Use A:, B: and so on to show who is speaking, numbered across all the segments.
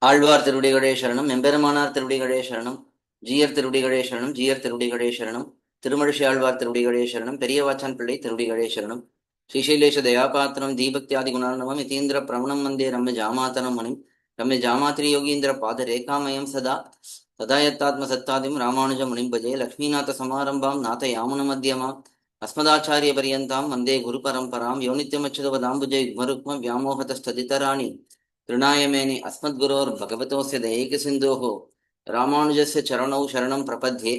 A: ஆழ்வார் திருவடிகளே சரணம், எம்பெருமானார் திருவடிகளே சரணம், ஜீயர் திருவடிகளே சரணம், ஜீயர் திருவடிகளே சரணம், திருமழிசை ஆழ்வார் திருவடிகளே சரணம், பெரியவாச்சான் பிள்ளை திருவடிகளே சரணம், ஸ்ரீசைலேஷ தயாபாத்திரம் தீபக்தியாதி குணார்ணவம் யதீந்திர பிரமணம் வந்தே ரம்ய ஜாமாதனம் மணிம் ரம்ய ஜாமாத்திரி யோகீந்திர பாத ரேகாமயம் சதா சதாயத்தாத்ம சத்தாதிம் ராமானுஜ முனிம் பஜே லக்ஷ்மீநாத சமாரம்பாம் நாத யாமுன மத்தியமாம் அஸ்மதாச்சாரிய பரியந்தாம் வந்தே குரு பரம்பராம் யோனித்யமச்சுதவதாம்புஜை யுக்மருக்ம வியாமோகதஸ்ததிதராணி तृणायमेनि अस्मद्गुरोर् भगवतोस्य दयैकसिन्धोः रामानुजस्य चरणौ शरणं प्रपद्ये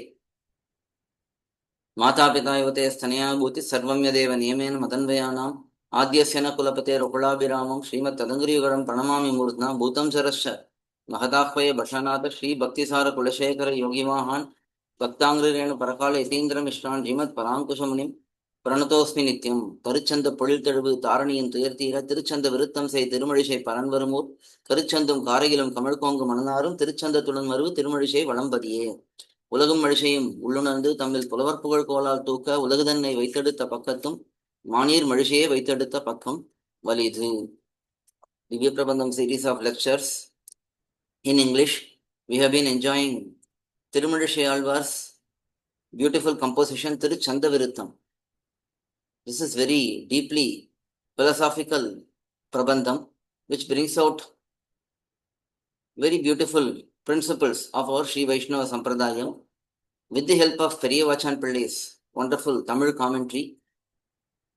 A: मातापिता युवते स्तनया भूतिः सर्वं यदेव नियमेन मदन्वयानाम् आद्यस्य न कुलपतेरुकुलाभिरामं श्रीमत्तदङ्घ्रियुगलं प्रणमामि मूर्ध्ना भूतं सरश्च महदाह्वये भषणाथ श्रीभक्तिसारकुलशेखर योगिवाहान् भक्ताङ्ग्रिरेणु परकाल यतीन्द्रमिश्रान् श्रीमत्पराङ्कुशमुनिं பிரணதோஸ்மி நித்யம். கருச்சந்த பொழில்தழுவு தாரணியின் துயர்த்தீர திருச்சந்த விருத்தம் செய் திருமழிசை பரன்வருமூர் கருச்சந்தும் காரையிலும் கமழ்கோங்கு மணனாரும் திருச்சந்தத்துடன் மருவு திருமழிசை வளம்பதியே. உலகும் மழிசையும் உள்ளுணர்ந்து தம்மில் புலவர் புகழ் கோலால் தூக்க உலகுதன்னை வைத்தெடுத்த பக்கத்தும் மானீர் மழிசையை வைத்தெடுத்த பக்கம் வலிது. Divyaprabandham series of lectures in English. We have been enjoying Tirumalizhai Alvar's beautiful composition Thiruchchandha Viruththam. This is very deeply philosophical prabandham which brings out very beautiful principles of our Sri Vaishnava Sampradayam with the help of Periyavachan Pillai's wonderful Tamil commentary.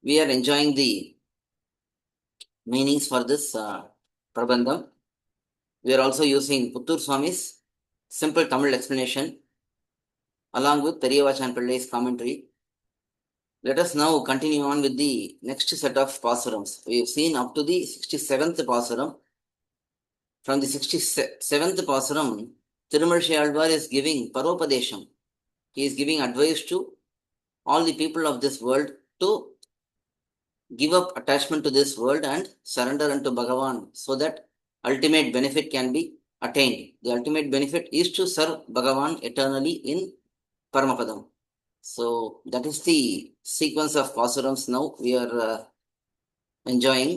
A: We are enjoying the meanings for this prabandham. We are also using Puttur Swami's simple Tamil explanation along with Periyavachan Pillai's commentary. Let us now continue on with the next set of pAsurams. We have seen up to the 67th pAsuram. From the 67th pAsuram, Tirumalizhai Alvar is giving Paropadesham. He is giving advice to all the people of this world to give up attachment to this world and surrender unto Bhagavan so that ultimate benefit can be attained. The ultimate benefit is to serve Bhagavan eternally in Paramapadam. So that is the sequence of pAsurams now we are enjoying.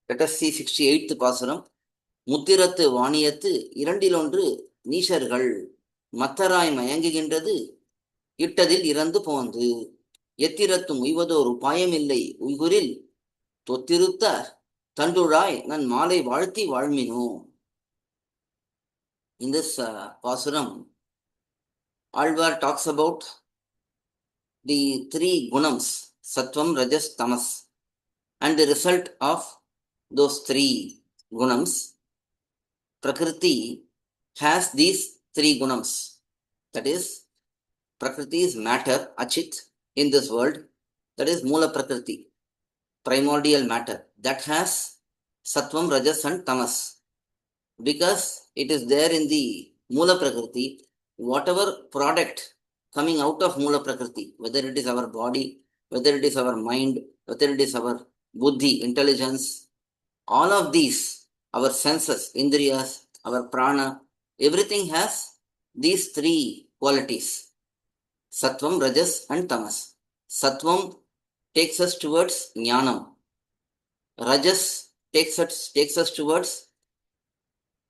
A: Let us see 68th pAsuram. முத்திரத்து வாணியத்து இரண்டிலொன்று நீஷர்கள் மத்தராய் மயங்குகின்றது இட்டதில் இறந்து போந்து எத்திரத்தும் உய்வதோர் உபாயமில்லை உய்குரில் தொத்திருத்த தண்டுழாய் நன் மாலை வாழ்த்தி வாழ்மினோ. In this pAsuram, Alvar talks about the three gunams, Sattvam, Rajas, Tamas, and the result of those three gunams. Prakriti has these three gunams. That is, Prakriti is matter, Achit, in this world. That is Moola Prakriti, primordial matter. That has Sattvam, Rajas, and Tamas. Because it is there in the Moola Prakriti, whatever product coming out of Moola Prakriti, whether it is our body, whether it is our mind, whether it is our buddhi, intelligence, all of these, our senses, indriyas, our prana, everything has these three qualities, Sattvam, Rajas, and Tamas. Sattvam takes us towards Jnanam. Rajas takes us towards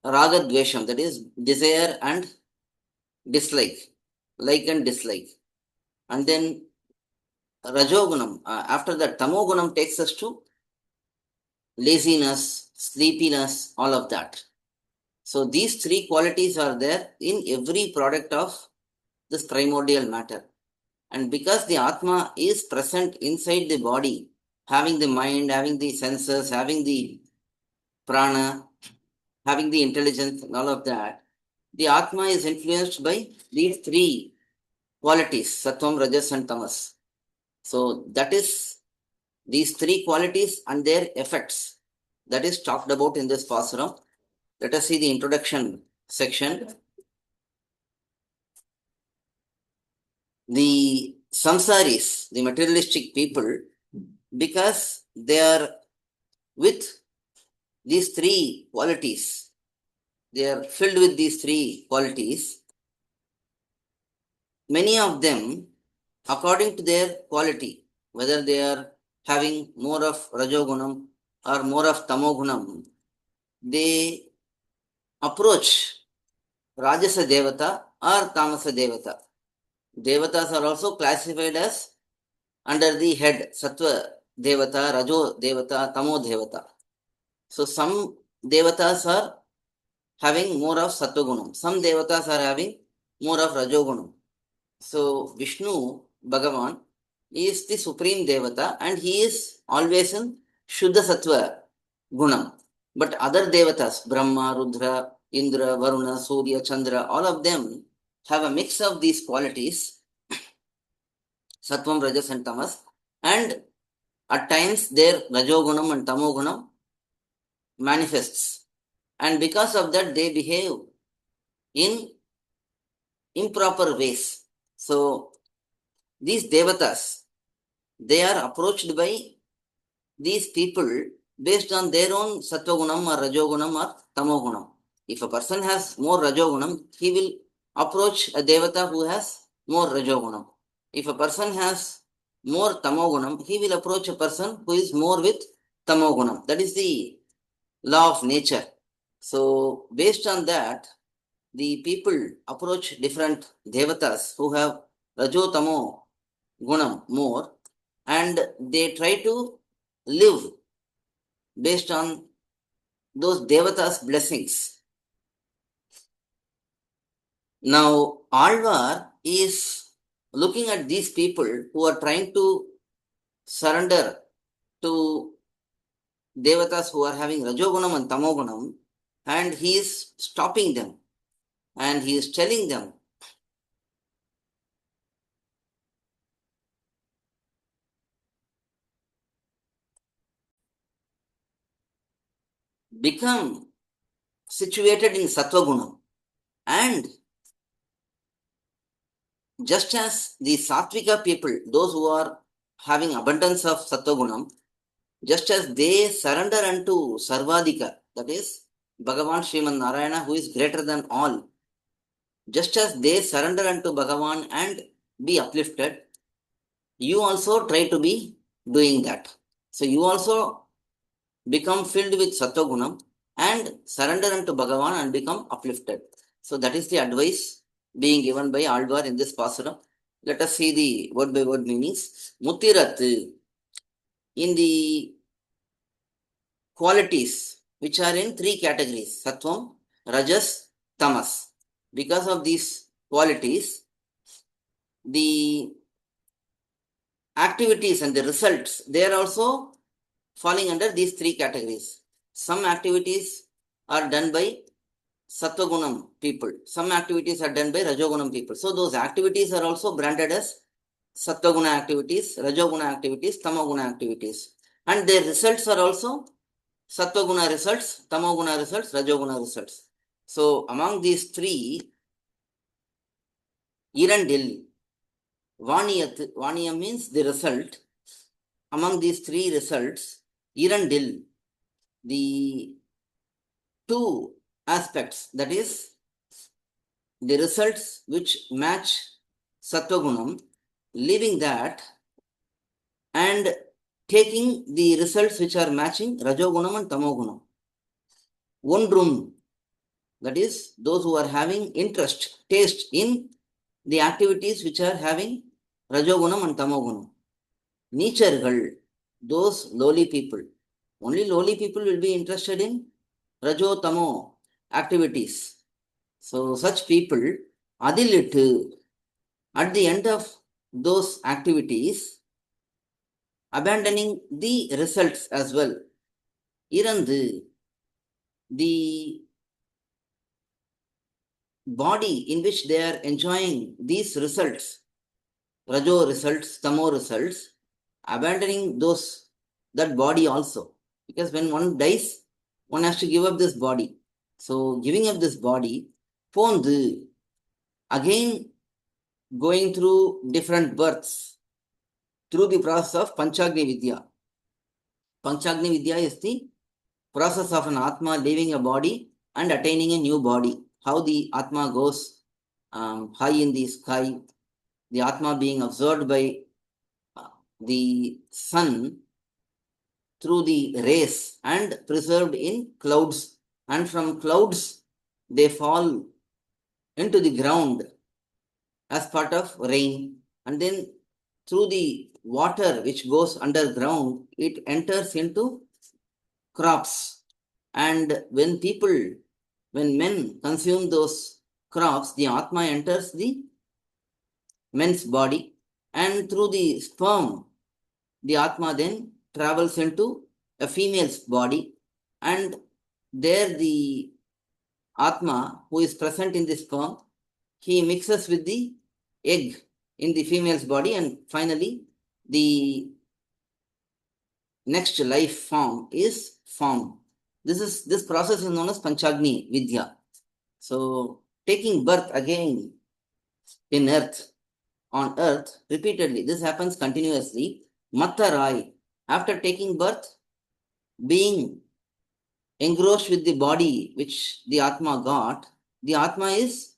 A: Raga Dvesham, that is desire and dislike. Like and dislike. And then Rajogunam, after that Tamogunam takes us to laziness, sleepiness, all of that. So these three qualities are there in every product of this primordial matter. And because the Atma is present inside the body, having the mind, having the senses, having the prana, having the intelligence and all of that, the Atma is influenced by these three qualities, Sattvam, Rajas, and Tamas. So that is these three qualities and their effects. That is talked about in this pAsuram. Let us see the introduction section. The samsaris, the materialistic people, because they are with these three qualities, they are filled with these three qualities. Many of them, according to their quality, whether they are having more of Rajogunam or more of Tamogunam, they approach Rajasa Devata or Tamasa Devata. Devatas are also classified as under the head Sattva Devata, Rajo Devata, Tamo Devata. So some Devatas are having more of Sattvagunam. Some Devatas are having more of Rajogunam. So Vishnu Bhagavan is the supreme Devata and he is always in Shuddha Sattva Gunam. But other Devatas, Brahma, Rudra, Indra, Varuna, Surya, Chandra, all of them have a mix of these qualities, Sattvam, Rajas and Tamas, and at times their Rajogunam and Tamogunam manifests. And because of that, they behave in improper ways. So these Devatas, they are approached by these people based on their own Sattvagunam or Rajogunam or Tamogunam. If a person has more Rajogunam, he will approach a Devata who has more Rajogunam. If a person has more Tamogunam, he will approach a person who is more with Tamogunam. That is the law of nature. So, based on that, the people approach different Devatas who have Rajo Tamo Gunam more and they try to live based on those Devatas' blessings. Now, Alvar is looking at these people who are trying to surrender to Devatas who are having Rajogunam and Tamogunam, and he is stopping them and he is telling them, become situated in Sattvagunam. And just as the Sattvika people, those who are having abundance of Sattvagunam, just as they surrender unto Sarvadika, that is Bhagavan Sriman Narayana, who is greater than all, just as they surrender unto Bhagavan and be uplifted, you also try to be doing that. So you also become filled with Sattvagunam and surrender unto Bhagavan and become uplifted. So that is the advice being given by Alvar in this pasuram. Let us see the word by word meanings. Mutirat, in the qualities which are in three categories, Sattvam, Rajas, Tamas. Because of these qualities, the activities and the results, they are also falling under these three categories. Some activities are done by Sattvagunam people. Some activities are done by Rajogunam people. So those activities are also branded as Sattva-guna activities, Rajoguna activities, Tamoguna activities. And their results are also Sattva-guna results, Tamoguna results, Rajoguna results. So among these three, Irandil, Vaniyam means the result. Among these three results, Irandil, the two aspects, that is, the results which match Sattvagunam, leaving that and taking the results which are matching Rajogunam and Tamogunam. Ondrum, that is, those who are having interest, taste in the activities which are having Rajogunam and Tamogunam. Nichargal, those lowly people. Only lowly people will be interested in Rajo Tamo activities. So such people, Adilit, at the end of those activities, abandoning the results as well. Irandu, the body in which they are enjoying these results, Rajo results, Tamo results, abandoning that body also. Because when one dies, one has to give up this body. So giving up this body, Pondu, again going through different births through the process of Panchagni Vidya. Panchagni Vidya is the process of an Atma leaving a body and attaining a new body. How the Atma goes high in the sky, the Atma being absorbed by the sun through the rays and preserved in clouds, and from clouds they fall into the ground as part of rain, and then through the water which goes underground, it enters into crops. And when men consume those crops, the Atma enters the men's body, and through the sperm, the Atma then travels into a female's body, and there the Atma who is present in the sperm, he mixes with the egg in the female's body, and finally the next life form is formed. This process is known as Panchagni Vidya. So taking birth again on earth repeatedly, this happens continuously. Mattarai, after taking birth, being engrossed with the body which the Atma got, the Atma is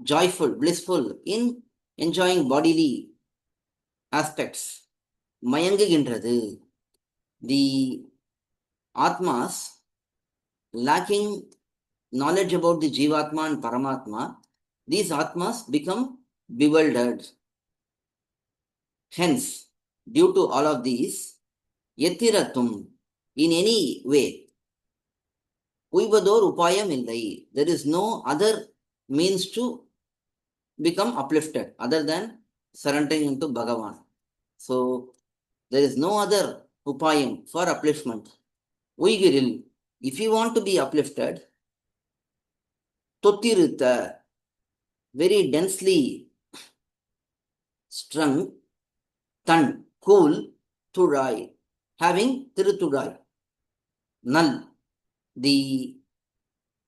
A: joyful, blissful in enjoying bodily aspects. Mayangagindrathu. The Atmas lacking knowledge about the Jivatma and Paramatma, these Atmas become bewildered. Hence, due to all of these, Yathiratum, in any way, Uivador Upayam illai, there is no other means to become uplifted other than surrendering into Bhagavan. So, there is no other Upayam for upliftment. Uigiril, if you want to be uplifted, thOthAthri, very densely strung, tan, cool, thurai, having thiruchchandha, null, the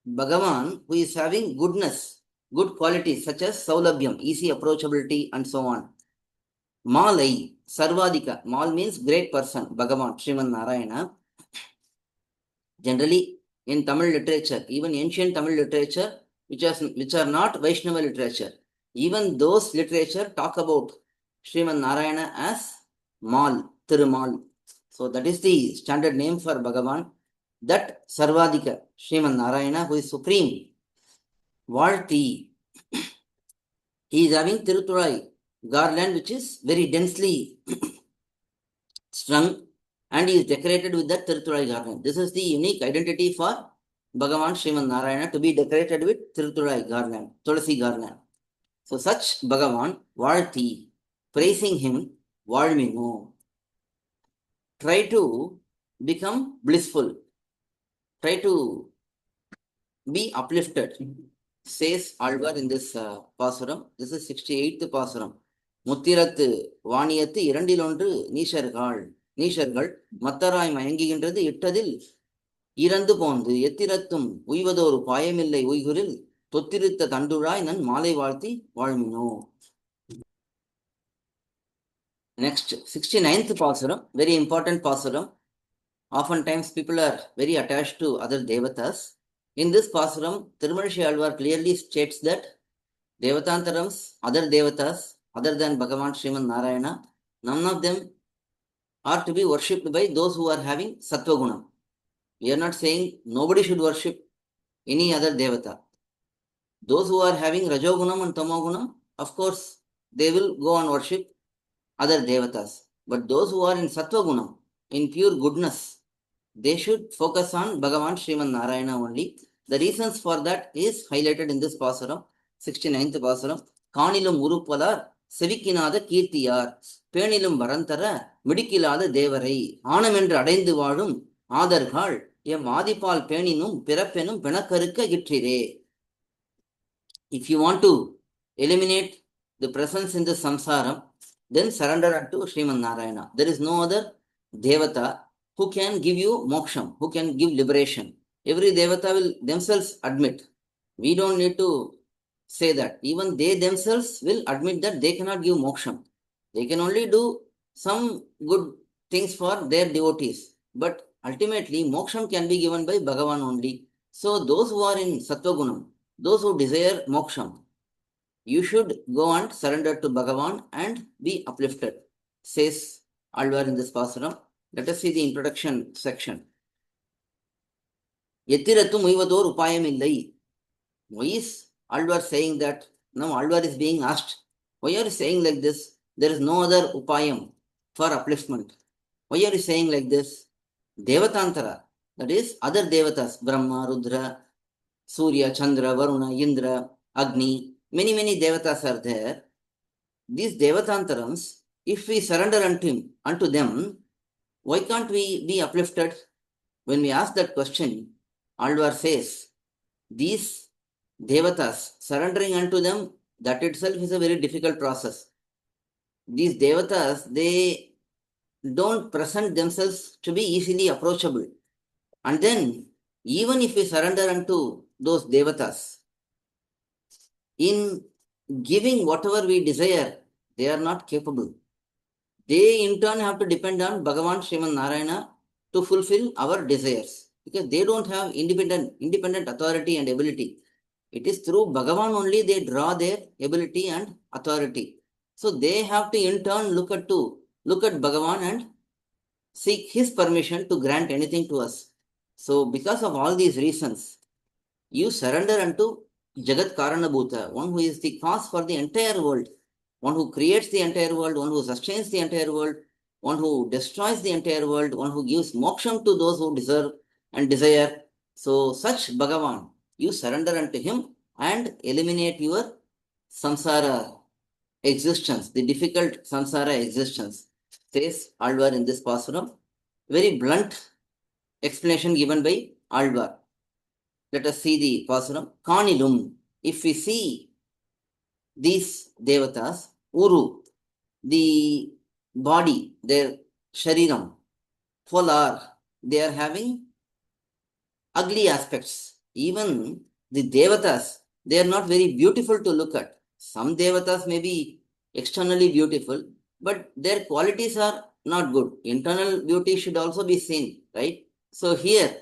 A: Bhagavan who is having goodness, good qualities such as saulabhyam, easy approachability, and so on. Malai, sarvadika, mal means great person, Bhagavan, Sriman Narayana. Generally, in Tamil literature, even ancient Tamil literature, which are not Vaishnava literature, even those literature talk about Sriman Narayana as Mal, Thirumal. So that is the standard name for Bhagavan. That Sarvadika, Sriman Narayana, who is supreme, Valti, he is having Tiruturai garland which is very densely strung, and he is decorated with that Tiruturai garland. This is the unique identity for Bhagavan Sriman Narayana, to be decorated with Tiruturai garland, Tulasi garland. So such Bhagavan, Valti, praising him, Valmino. Try to become blissful. Try to be uplifted, says Alvar in this pasuram. This is 68th pasuram. முத்திரத்து வாணியத்து இரண்டிலொன்று நீஷர்கள் மத்தராய் மயங்குகின்றது இட்டதில் இறந்து போந்து எத்திரத்தும் உய்வதோரு பாயமில்லை உய்குரில் தொத்திருத்த தண்டுழாய் நன் மாலை வாழ்த்தி வாழ்மினோ. Next, 69th pasuram, very important pasuram. Oftentimes people are very attached to other devatas. In this pasuram, Tirumazhi Alvar clearly states that Devatantarams, other devatas, other than Bhagavan Sriman Narayana, none of them are to be worshipped by those who are having Sattva Gunam. We are not saying nobody should worship any other devata. Those who are having Rajogunam and Tamogunam, of course, they will go and worship other devatas. But those who are in Sattva Gunam, in pure goodness, they should focus on Bhagavan Sriman Narayana only. The reasons for that is highlighted in this pasuram, 69th pasuram. காணிலும் உருப்பலார் செவிக்கினாத கீர்த்தியார் பேணிலும் வரந்தர மிடிக்கிலாத தேவரை ஆனமென்று அடைந்து வாழும் ஆதர்கள் M ஆதிப்பால் பேணினும் பிறப்பெனும் பிணக்கருக்க கிற்றிரே. If you want to eliminate the presence in the samsaram, then surrender unto Sriman Narayana. There is no other devata who can give you moksham, who can give liberation. Every devata will themselves admit. We don't need to say that. Even they themselves will admit that they cannot give moksham. They can only do some good things for their devotees. But ultimately, moksham can be given by Bhagavan only. So those who are in Sattvagunam, those who desire moksham, you should go and surrender to Bhagavan and be uplifted, says Alvar in this pasuram. Let us see the introduction section. Yetirathum uivador upayam illai. Why is Alvar saying that? Now Alvar is being asked, why are you saying like this? There is no other upayam for upliftment. Why are you saying like this? Devatantara, that is other devatas, Brahma, Rudra, Surya, Chandra, Varuna, Indra, Agni, many devatas are there. These devatantarams, if we surrender unto them, why can't we be uplifted? When we ask that question, Alvar says, these devatas, surrendering unto them, that itself is a very difficult process. These devatas, they don't present themselves to be easily approachable. And then, even if we surrender unto those devatas, in giving whatever we desire, they are not capable. They in turn have to depend on Bhagavan Sriman Narayana to fulfill our desires, because they don't have independent authority and ability. It is through Bhagavan only they draw their ability and authority. So they have to in turn look at Bhagavan and seek his permission to grant anything to us. So because of all these reasons, you surrender unto Jagat Karanabhuta, one who is the cause for the entire world, one who creates the entire world, one who sustains the entire world, one who destroys the entire world, one who gives moksham to those who deserve and desire. So such Bhagavan, you surrender unto him and eliminate your samsara existence, the difficult samsara existence, says Alvar in this pasuram. Very blunt explanation given by Alvar. Let us see the pasuram. Kanilum. If we see these devatas, Uru, the body, their shariram, polar, they are having ugly aspects. Even the devatas, they are not very beautiful to look at. Some devatas may be externally beautiful, but their qualities are not good. Internal beauty should also be seen, right? So here,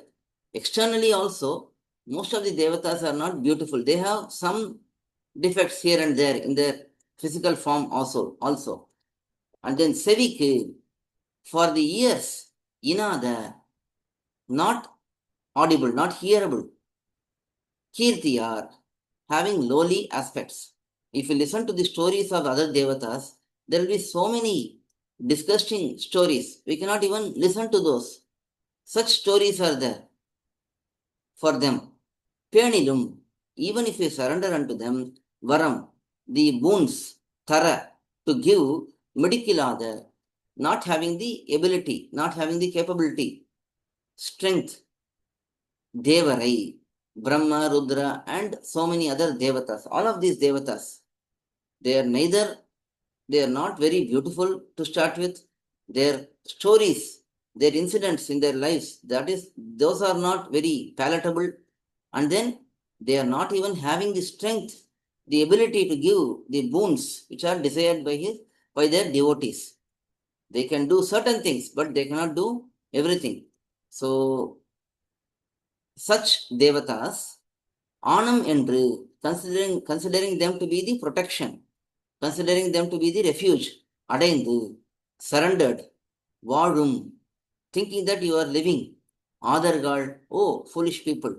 A: externally also, most of the devatas are not beautiful. They have some defects here and there in their physical form also. And then Sevik, for the ears, Inada, not audible, not hearable. Kirti are having lowly aspects. If you listen to the stories of other devatas, there will be so many disgusting stories. We cannot even listen to those. Such stories are there for them. Penilum, even if you surrender unto them, Varam, the boons, Thara, to give Medikilada, not having the ability, not having the capability, strength, Devarai, Brahma, Rudra, and so many other devatas. All of these devatas, they are not very beautiful to start with. Their stories, their incidents in their lives, those are not very palatable. And then they are not even having the strength, the ability to give the boons which are desired by their devotees. They can do certain things, but they cannot do everything. So such devatas, Anam Endru, considering them to be the protection, considering them to be the refuge, Adaindu, surrendered, Varum, thinking that you are living, Adargal, oh, foolish people,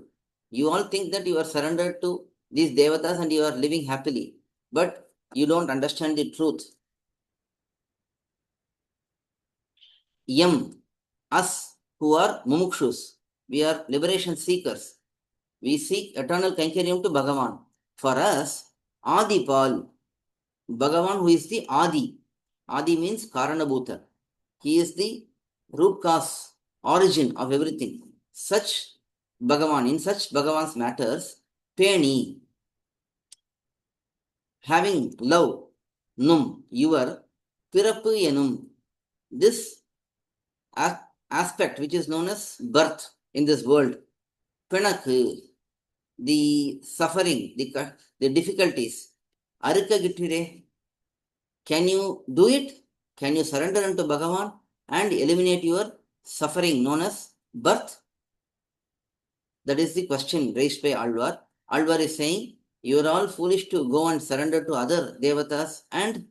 A: you all think that you are surrendered to these devatas and you are living happily, but you don't understand the truth. Yam, us who are mumukshus, we are liberation seekers. We seek eternal Kainkariam to Bhagavan. For us, Adipal, Bhagavan who is the Adi. Adi means Karanabhuta. He is the root cause, origin of everything. Such Bhagavan, in such Bhagavan's matters, Peni, having love, Num, your, Pirapu Enum, this aspect which is known as birth in this world, Penak, the suffering, the difficulties, Arika Gitire, can you do it? Can you surrender unto Bhagavan and eliminate your suffering known as birth? That is the question raised by Alvar. Alvar is saying, you are all foolish to go and surrender to other devatas and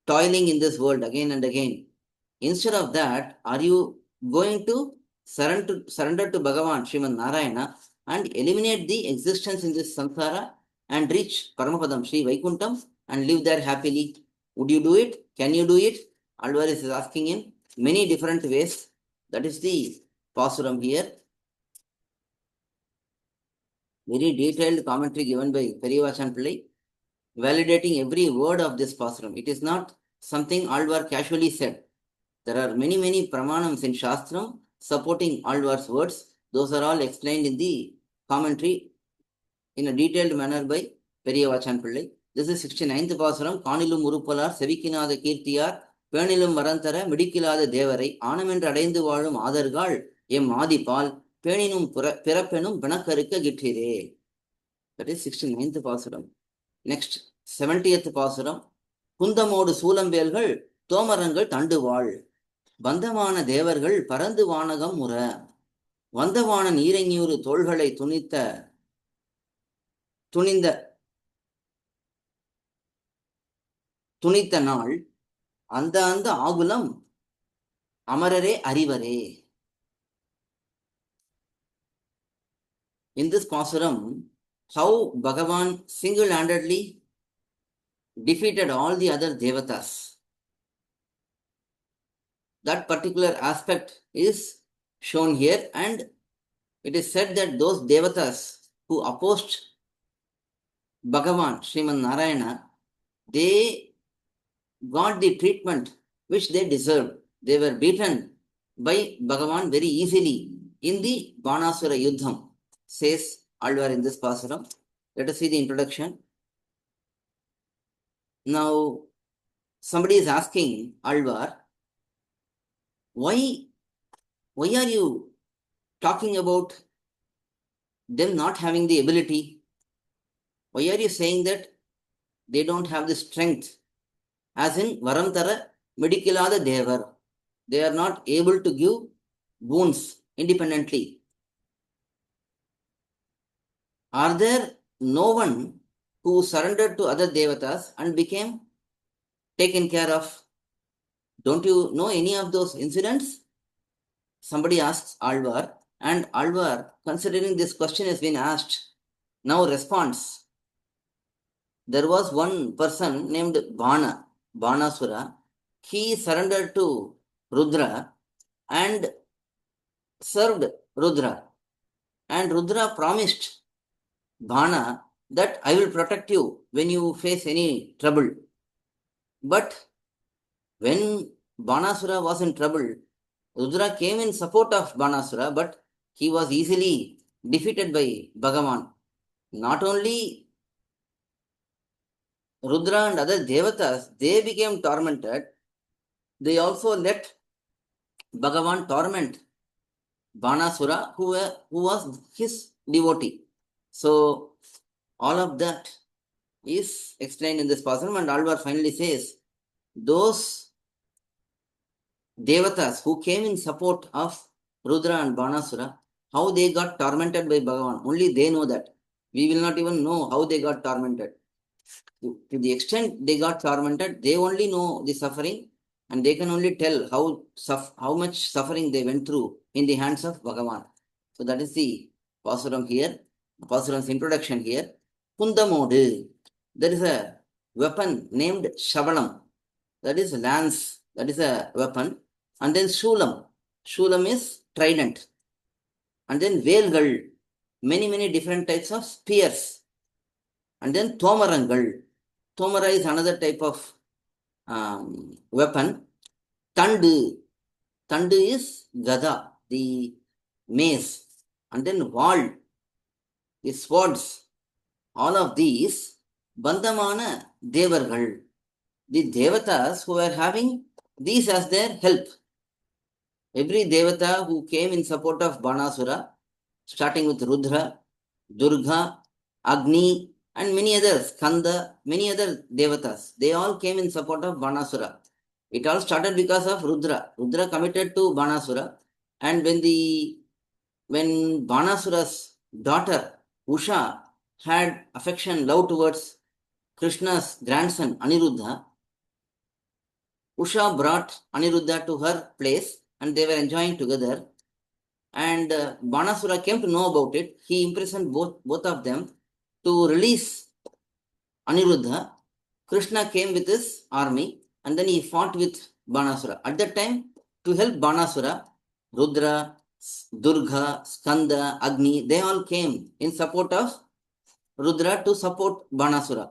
A: toiling in this world again and again. Instead of that, are you going to surrender to Bhagavan, Sriman Narayana, and eliminate the existence in this samsara and reach Paramapadam, Sri Vaikuntham, and live there happily. Would you do it? Can you do it? Alvar is asking in many different ways. That is the pasuram here. Very detailed commentary given by Periyavachan Pillai, validating every word of this pasuram. It is not something Alvar casually said. There are many, many pramanams in Shastram supporting Alvar's words. Those are all explained in the commentary in a detailed manner by Periyavachan Pillai. This is 69th Pasuram. Kanilum Urupalar, Sevikinada Kirtiyar, Penilum Varantara, Medikilada Devarai, Anamendu Adaindu Valum Adargal, Em Adipal, Peninum Pirapenum Banakarika Gitire. That is 69th Pasuram. Next, 70th Pasuram. Kundamodu Sulambelgal, Tomarangal Tanduval. பந்தமான தேவர்கள் பரந்து வானகம் முற வந்தவான நீரஞூறு தோள்களை துணித்த நாள் அந்த அந்த ஆகுலம் அமரரே அறிவரே. In this pasuram, how Bhagavan single-handedly defeated all the other devatas. That particular aspect is shown here, and it is said that those devatas who opposed Bhagavan, Sriman Narayana, they got the treatment which they deserved. They were beaten by Bhagavan very easily in the Banasura Yuddham, says Alvar in this pasuram. Let us see the introduction. Now, somebody is asking Alvar, why are you talking about them not having the ability? Why are you saying that they don't have the strength? As in Varantara Medikilada Devar. They are not able to give wounds independently. Are there no one who surrendered to other devatas and became taken care of? Don't you know any of those incidents? Somebody asks Alvar, and Alvar, considering this question has been asked, now responds. There was one person named Banasura. He surrendered to Rudra and served Rudra. And Rudra promised Bana that I will protect you when you face any trouble. But when Banasura was in trouble, Rudra came in support of Banasura, but he was easily defeated by Bhagavan. Not only Rudra and other devatas, they became tormented. They also let Bhagavan torment Banasura, who was his devotee. So, all of that is explained in this pasuram, and Alvar finally says, those devatas who came in support of Rudra and Banasura, how they got tormented by Bhagavan, only they know that. We will not even know how they got tormented. To the extent they got tormented, they only know the suffering, and they can only tell how much suffering they went through in the hands of Bhagavan. So that is the pasuram here, pasuram's introduction here. Kundamodu, there is a weapon named Shavalam, that is lance, that is a weapon. And then Shulam is trident. And then Velgal, many different types of spears. And then Tomara is another type of weapon. Tandu is Gada, the mace. And then Wal is swords. All of these Bandhamana Devargal, the devatas who are having these as their help. Every devata who came in support of Banasura, starting with Rudra, Durga, Agni, and many others, Kanda, many other devatas, they all came in support of Banasura. It all started because of Rudra. Rudra committed to Banasura, and when Banasura's daughter Usha had affection, love towards Krishna's grandson Aniruddha, Usha brought Aniruddha to her place and they were enjoying together. and Banasura came to know about it. He imprisoned both of them to release Aniruddha. Krishna came with his army and then he fought with Banasura. At that time, to help Banasura, Rudra, Durga, Skanda, Agni, they all came in support of Rudra to support Banasura.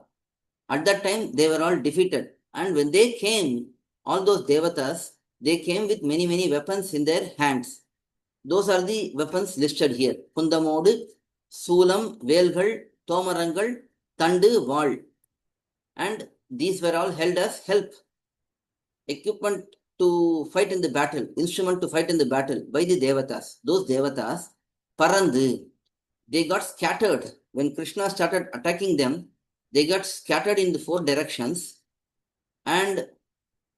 A: At that time, they were all defeated. And when they came, all those devatas, they came with many, many weapons in their hands. Those are the weapons listed here. Kundamodu, Sulam, Velgal, Tomarangal, Tandu, Val. And these were all held as help, equipment to fight in the battle, instrument to fight in the battle by the devatas. Those devatas, Parandu, they got scattered. When Krishna started attacking them, they got scattered in the four directions. And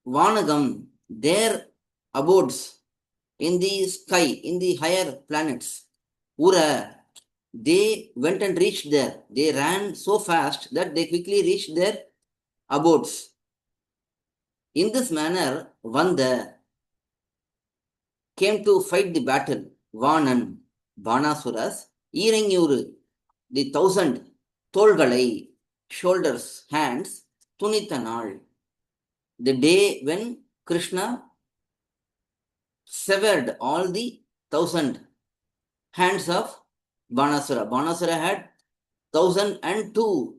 A: Vanagam, their abodes in the sky, in the higher planets, Ura, they went and reached there. They ran so fast that they quickly reached their abodes. In this manner, Vanda came to fight the battle. Vanan, Banasuras, Iranyuru, the 1,000 Tolgalai, shoulders, hands, Tunitanal, the day when Krishna severed all the 1,000 hands of Banasura. Banasura had 1,002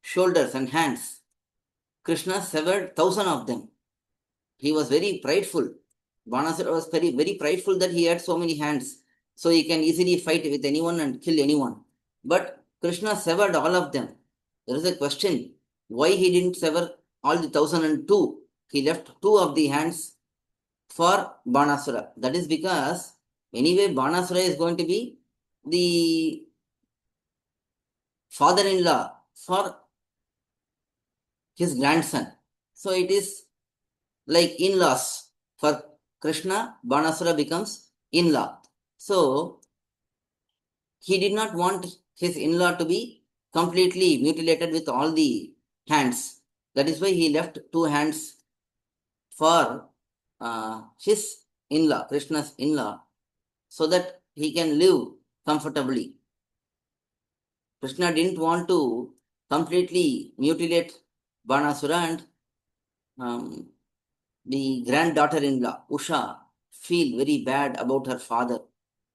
A: shoulders and hands. Krishna severed 1,000 of them. He was very prideful. Banasura was very, very prideful that he had so many hands, so he can easily fight with anyone and kill anyone. But Krishna severed all of them. There is a question, why he didn't sever all the 1,002? He left 2 of the hands for Banasura. That is because anyway Banasura is going to be the father-in-law for his grandson. So it is like in-laws. For Krishna, Banasura becomes in-law. So he did not want his in-law to be completely mutilated with all the hands. That is why he left 2 hands for his in-law, Krishna's in-law, so that he can live comfortably. Krishna didn't want to completely mutilate Banasura, and the granddaughter-in-law, Usha, feel very bad about her father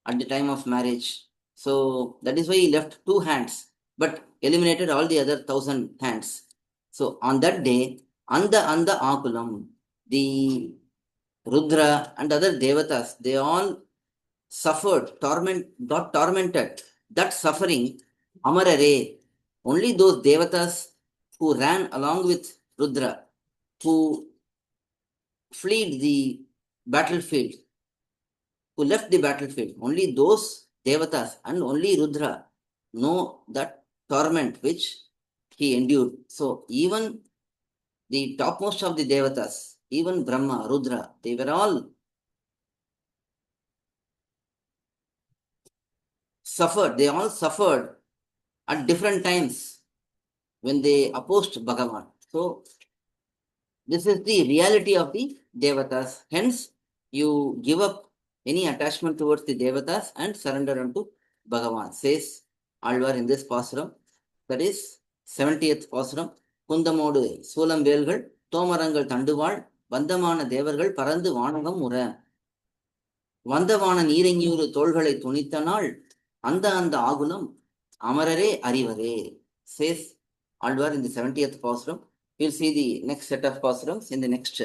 A: at the time of marriage. So that is why he left 2 hands, but eliminated all the other 1,000 hands. So on that day, Anda Akulam, the Rudra and other devatas, they all suffered, got tormented. That suffering, Amarare, only those devatas who ran along with Rudra, who fled the battlefield, who left the battlefield, only those devatas and only Rudra know that torment which he endured. So even the topmost of the devatas, even Brahma, Rudra, they were all suffered. They all suffered at different times when they opposed Bhagavan. So this is the reality of the devatas. Hence, you give up any attachment towards the devatas and surrender unto Bhagavan, says Alvar in this pasuram. That is 70th pasuram. Kundamodu Sulam Velgal, Tomarangal Tanduval, Vandamana Devargal, Parandu Vanagam Mura. Vandavana Niranyuru Tolgalai Tunithanal, Anda Agulam, Amarare Arivare, says Alvar in the 70th pasuram. We'll see the next set of pasurams in the next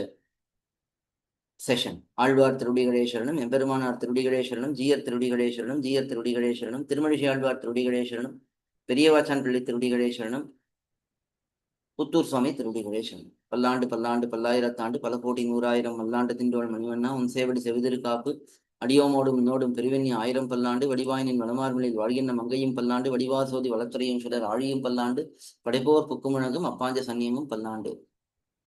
A: session. Alvar Thirudigade Sharanam, Emperumanar Thirudigade Sharanam, Jiyar Thirudigade Sharanam, Jiyar Thirudigade Sharanam, Tirumanishi Alvar Thirudigade Sharanam, Periyavachanpilli Thirudigade Sharanam, Puttur Swami Thirudigade Sharanam. Pallandu Pallandu Pallayirathandu Palakoti Nooraayiram Mallandu Thindol Manivanna உன் சேவடி செவிதிரு காப்பு அடியோமோடும் இன்னோடும் பெருவெண்ணி 1000 பல்லாண்டு வடிவாயினின் வடமார்மலில் வாழ்கின்ற மங்கையும் பல்லாண்டு வடிவாசோதி வளத்துறையும் சுடர் ஆழியும் பல்லாண்டு படைப்போர் புக்குமுழங்கும் அப்பாஞ்ச சன்னியமும் பல்லாண்டு.